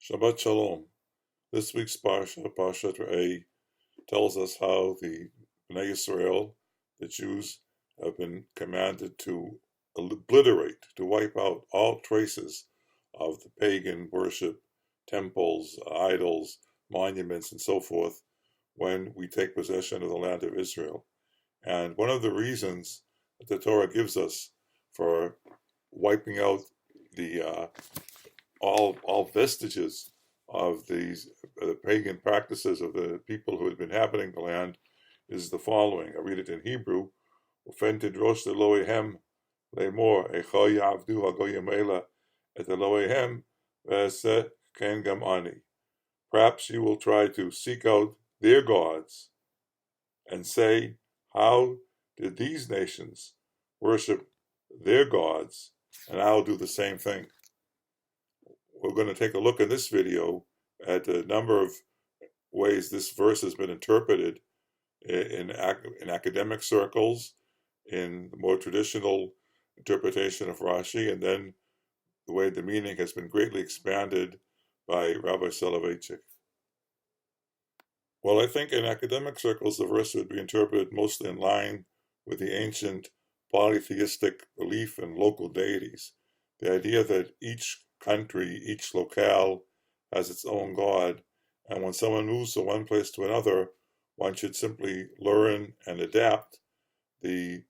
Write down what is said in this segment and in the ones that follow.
Shabbat Shalom. This week's Parshat Re'eh, tells us how the Bnei Israel, the Jews, have been commanded to obliterate, to wipe out all traces of the pagan worship, temples, idols, monuments, and so forth when we take possession of the land of Israel. And one of the reasons that the Torah gives us for wiping out the all vestiges of these pagan practices of the people who had been inhabiting the land is the following. I read it in Hebrew. Ufen tidrosh Elohehem lemor echo yavdu hagoyim ela et Elohehem v'aseh ken gam ani. Perhaps you will try to seek out their gods and say, how did these nations worship their gods, and I'll do the same thing. We're going to take a look in this video at a number of ways this verse has been interpreted in academic circles, in the more traditional interpretation of Rashi, and then the way the meaning has been greatly expanded by Rabbi Soloveitchik. Well, I think in academic circles the verse would be interpreted mostly in line with the ancient polytheistic belief in local deities. The idea that each country, each locale has its own god, and when someone moves from one place to another, one should simply learn and adapt the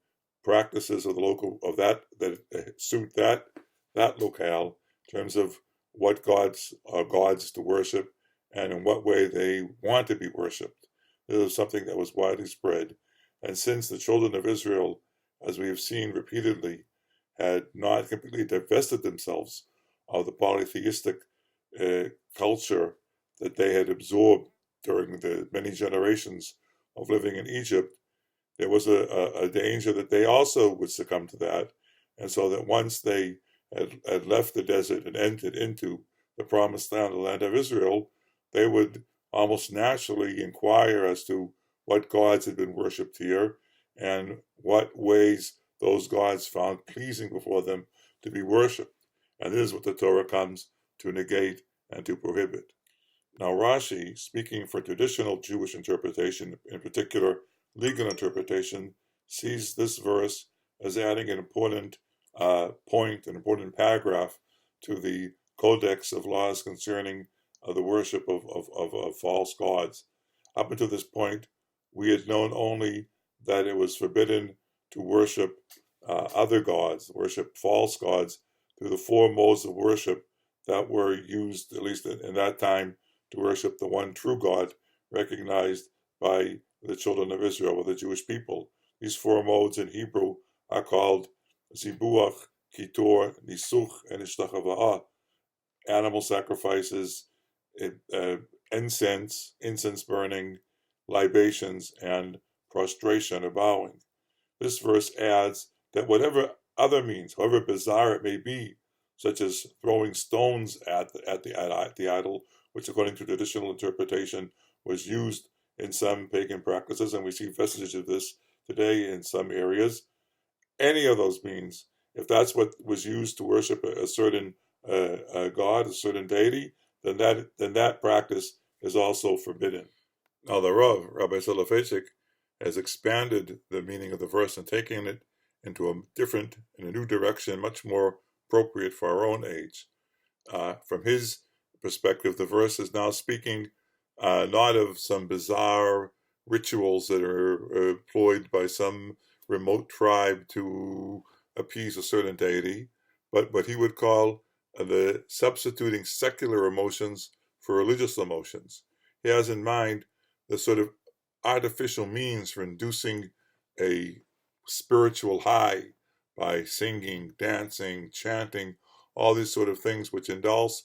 practices of the local that suit that locale in terms of what gods are gods to worship and in what way they want to be worshipped. This is something that was widely spread, and since the children of Israel, as we have seen repeatedly, had not completely divested themselves of the polytheistic culture that they had absorbed during the many generations of living in Egypt, there was a danger that they also would succumb to that, and so that once they had left the desert and entered into the promised land, the land of Israel, they would almost naturally inquire as to what gods had been worshipped here and what ways those gods found pleasing before them to be worshipped. And this is what the Torah comes to negate and to prohibit. Now Rashi, speaking for traditional Jewish interpretation, in particular legal interpretation, sees this verse as adding an important point, an important paragraph to the codex of laws concerning the worship of false gods. Up until this point, we had known only that it was forbidden to worship other gods, worship false gods, through the four modes of worship that were used, at least in that time, to worship the one true God recognized by the children of Israel, or the Jewish people. These four modes in Hebrew are called zibuach, kitor, nisuch, and ishtachava'ah. Animal sacrifices, incense burning, libations, and prostration or bowing. This verse adds that whatever other means, however bizarre it may be, such as throwing stones at the idol, which according to traditional interpretation was used in some pagan practices, and we see vestiges of this today in some areas. Any of those means, if that's what was used to worship a certain god, a certain deity, then that practice is also forbidden. Now the Rav, Rabbi Soloveitchik, has expanded the meaning of the verse and taken it into a new direction, much more appropriate for our own age. From his perspective, the verse is now speaking not of some bizarre rituals that are employed by some remote tribe to appease a certain deity, but what he would call the substituting secular emotions for religious emotions. He has in mind the sort of artificial means for inducing a spiritual high by singing, dancing, chanting, all these sort of things which induce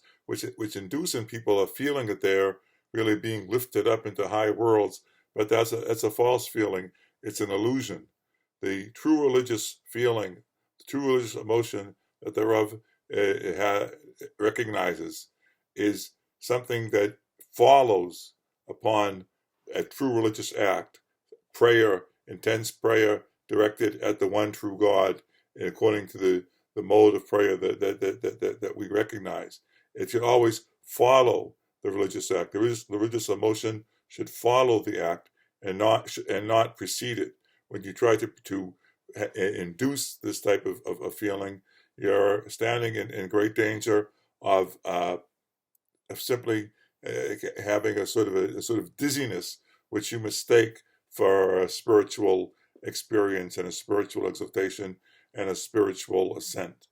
in people a feeling that they're really being lifted up into high worlds, but that's a false feeling. It's an illusion. The true religious feeling, the true religious emotion that the Rav recognizes is something that follows upon a true religious act, prayer, intense prayer directed at the one true God, according to the mode of prayer that we recognize. It should always follow the religious act. The religious emotion should follow the act and not precede it. When you try to induce this type of feeling, you're standing in great danger of simply having a sort of dizziness, which you mistake for a spiritual experience and a spiritual exaltation and a spiritual ascent.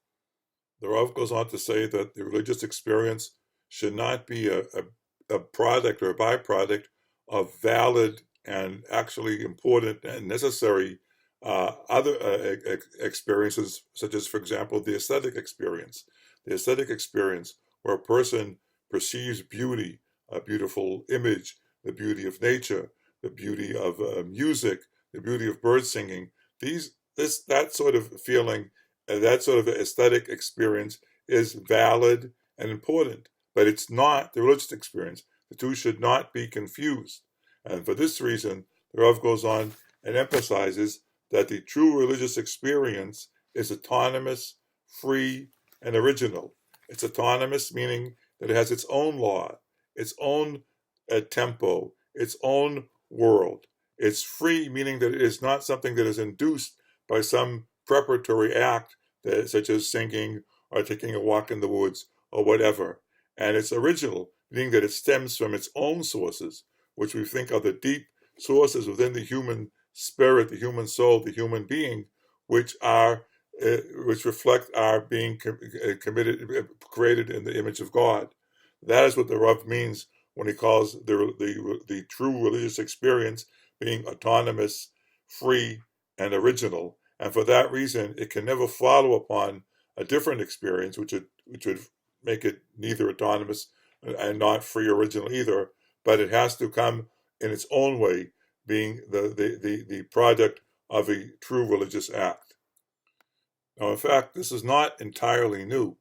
The Rav goes on to say that the religious experience should not be a product or a byproduct of valid and actually important and necessary other experiences, such as, for example, the aesthetic experience. The aesthetic experience where a person perceives beauty, a beautiful image, the beauty of nature, the beauty of music, the beauty of bird singing. That sort of feeling, that sort of aesthetic experience is valid and important, but it's not the religious experience. The two should not be confused. And for this reason, the Rav goes on and emphasizes that the true religious experience is autonomous, free, and original. It's autonomous, meaning that it has its own law, its own tempo, its own world. It's free, meaning that it is not something that is induced by some preparatory act, such as singing or taking a walk in the woods or whatever. And it's original, meaning that it stems from its own sources, which we think are the deep sources within the human spirit, the human soul, the human being, which reflect our being created in the image of God. That is what the Rav means when he calls the true religious experience being autonomous, free, and original. And for that reason, it can never follow upon a different experience, which would make it neither autonomous and not free or original either. But it has to come in its own way, being the product of a true religious act. Now, in fact, this is not entirely new,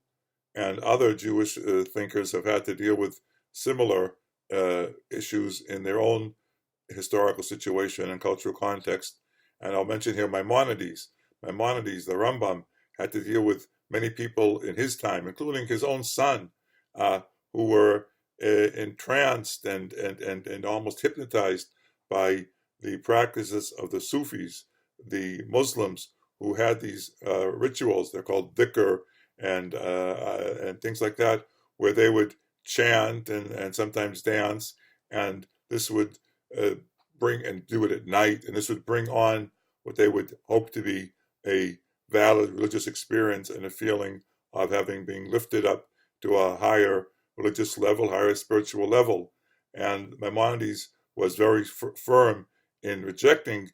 and other Jewish thinkers have had to deal with similar issues in their own historical situation and cultural context. And I'll mention here Maimonides. Maimonides, the Rambam, had to deal with many people in his time, including his own son, who were entranced and almost hypnotized by the practices of the Sufis, the Muslims, who had these rituals. They're called dhikr and things like that, where they would chant and sometimes dance, and this would bring, and do it at night, and this would bring on what they would hope to be a valid religious experience and a feeling of having been lifted up to a higher religious level, higher spiritual level. And Maimonides was very firm in rejecting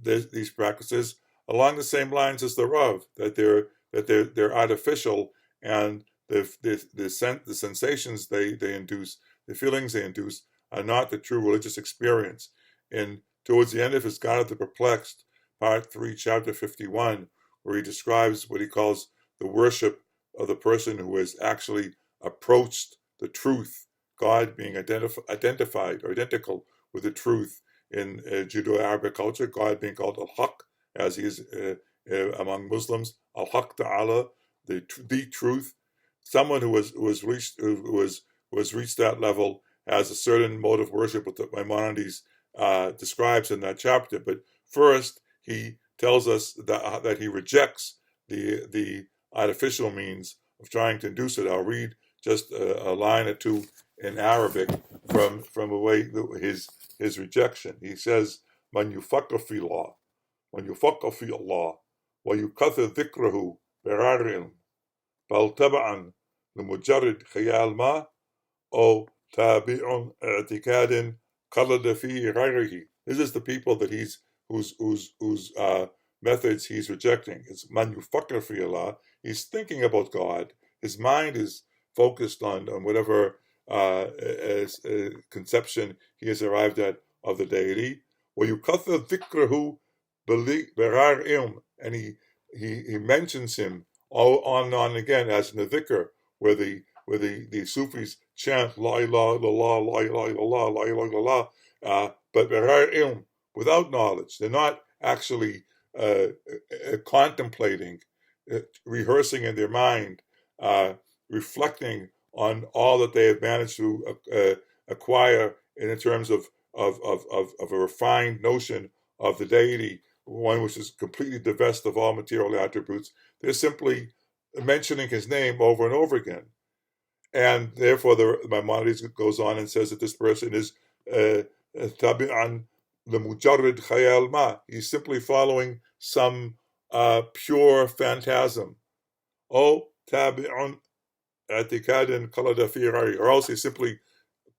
these practices along the same lines as the Rav, that they're artificial, and the sensations they induce, the feelings they induce, are not the true religious experience. And towards the end of his God of the Perplexed, Part 3, Chapter 51, where he describes what he calls the worship of the person who has actually approached the truth, God being identified or identical with the truth in Judeo-Arabic culture, God being called Al-Haq, as he is among Muslims, Al-Haq Ta'ala, the truth. Someone who was reached that level has a certain mode of worship that Maimonides describes in that chapter. But first, he tells us that he rejects the artificial means of trying to induce it. I'll read just a line or two in Arabic from his rejection. He says, "Man yufakkar fi Allah, man yufakkar fi Allah, wa yukathir dhikrahu birarin, bal tab'an لمجرد خيال ما أو تابع اعتقاد قلد في غيره." This is the people that whose methods he's rejecting. It's man yufakkar fi Allah. He's thinking about God. His mind is focused on whatever conception he has arrived at of the deity. وَيُكَثِّرْ ذِكْرَهُ بِغَيْرِ ilm, and he mentions him on and on again as in the dhikr, where the Sufis chant la ilaha illallah, la ilaha illallah, la ilaha illallah, but بِغَيْرِ ilm, without knowledge. They're not actually contemplating, rehearsing in their mind, reflecting on all that they have managed to acquire in terms of a refined notion of the deity, one which is completely divested of all material attributes. They're simply mentioning his name over and over again. And therefore, Maimonides goes on and says that this person is tabi'an lemujarrid khayal ma. He's simply following some pure phantasm. Oh, tabi'un atikadin kaladafi, or else he's simply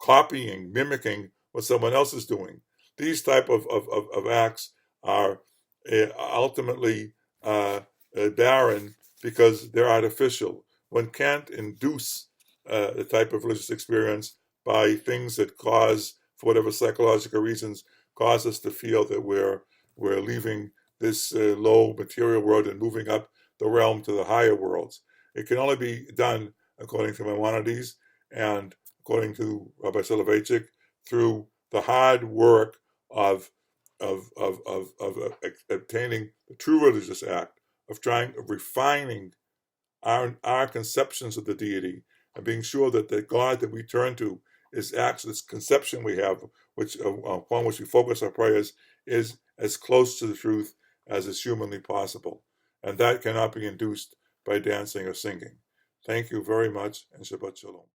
copying, mimicking what someone else is doing. These type of acts are ultimately barren because they're artificial. One can't induce the type of religious experience by things that cause, for whatever psychological reasons, cause us to feel that we're leaving this low material world and moving up the realm to the higher worlds. It can only be done, according to Maimonides and according to Rabbi Soloveitchik, through the hard work of obtaining the true religious act, of refining our conceptions of the deity, and being sure that the God that we turn to is actually this conception we have, which upon which we focus our prayers, is as close to the truth as is humanly possible. And that cannot be induced by dancing or singing. Thank you very much, and Shabbat Shalom.